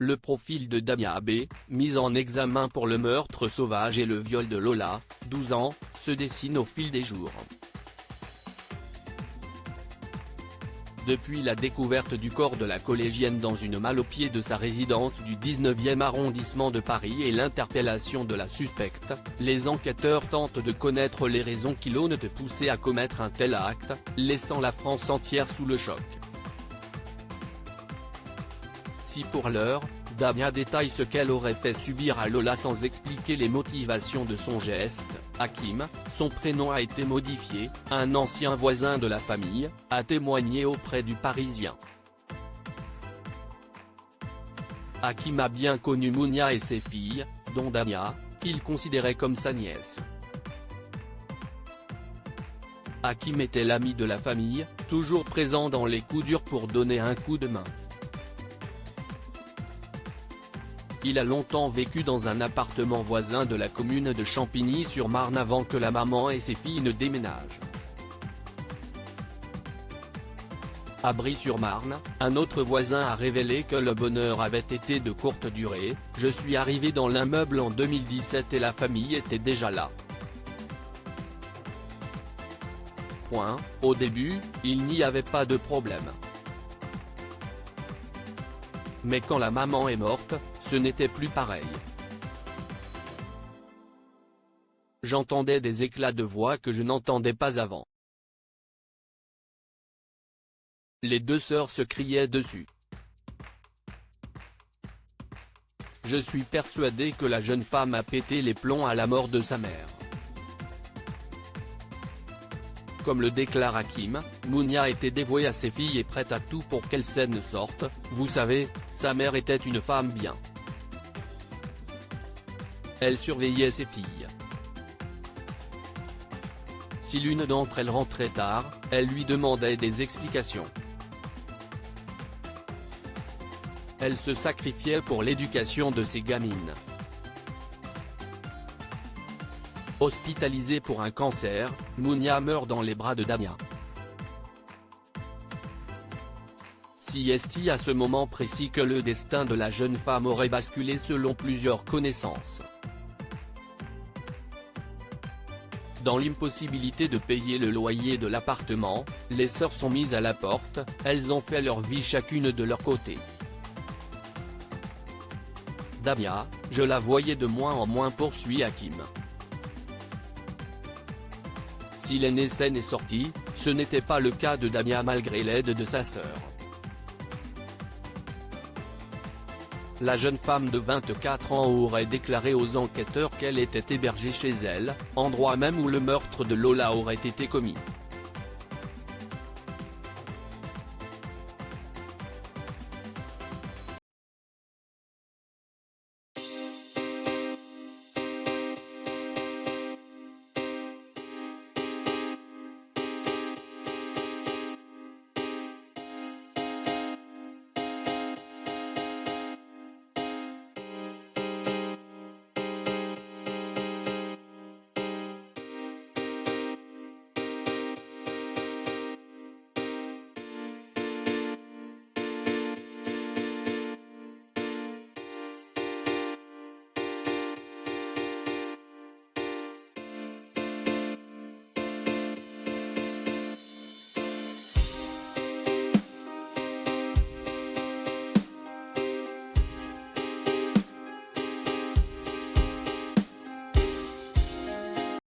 Le profil de Damia B, mise en examen pour le meurtre sauvage et le viol de Lola, 12 ans, se dessine au fil des jours. Depuis la découverte du corps de la collégienne dans une malle au pied de sa résidence du 19e arrondissement de Paris et l'interpellation de la suspecte, les enquêteurs tentent de connaître les raisons qui l'ont poussé à commettre un tel acte, laissant la France entière sous le choc. Si pour l'heure, Damia détaille ce qu'elle aurait fait subir à Lola sans expliquer les motivations de son geste, Hakim, son prénom a été modifié, un ancien voisin de la famille, a témoigné auprès du Parisien. Hakim a bien connu Mounia et ses filles, dont Damia, qu'il considérait comme sa nièce. Hakim était l'ami de la famille, toujours présent dans les coups durs pour donner un coup de main. Il a longtemps vécu dans un appartement voisin de la commune de Champigny-sur-Marne avant que la maman et ses filles ne déménagent. À Bry-sur-Marne, un autre voisin a révélé que le bonheur avait été de courte durée. « Je suis arrivé dans l'immeuble en 2017 et la famille était déjà là. Au début, il n'y avait pas de problème. Mais quand la maman est morte, ce n'était plus pareil. J'entendais des éclats de voix que je n'entendais pas avant. Les deux sœurs se criaient dessus. Je suis persuadé que la jeune femme a pété les plombs à la mort de sa mère. » Comme le déclare Hakim, Mounia était dévouée à ses filles et prête à tout pour qu'elles s'en sortent. Vous savez, sa mère était une femme bien. Elle surveillait ses filles. Si l'une d'entre elles rentrait tard, elle lui demandait des explications. Elle se sacrifiait pour l'éducation de ses gamines. Hospitalisée pour un cancer, Mounia meurt dans les bras de Damia. Si est à ce moment précis que le destin de la jeune femme aurait basculé selon plusieurs connaissances. Dans l'impossibilité de payer le loyer de l'appartement, les sœurs sont mises à la porte, elles ont fait leur vie chacune de leur côté. Damia, je la voyais de moins en moins, poursuit Hakim. Si l'aînée saine est sortie, ce n'était pas le cas de Damia malgré l'aide de sa sœur. La jeune femme de 24 ans aurait déclaré aux enquêteurs qu'elle était hébergée chez elle, endroit même où le meurtre de Lola aurait été commis.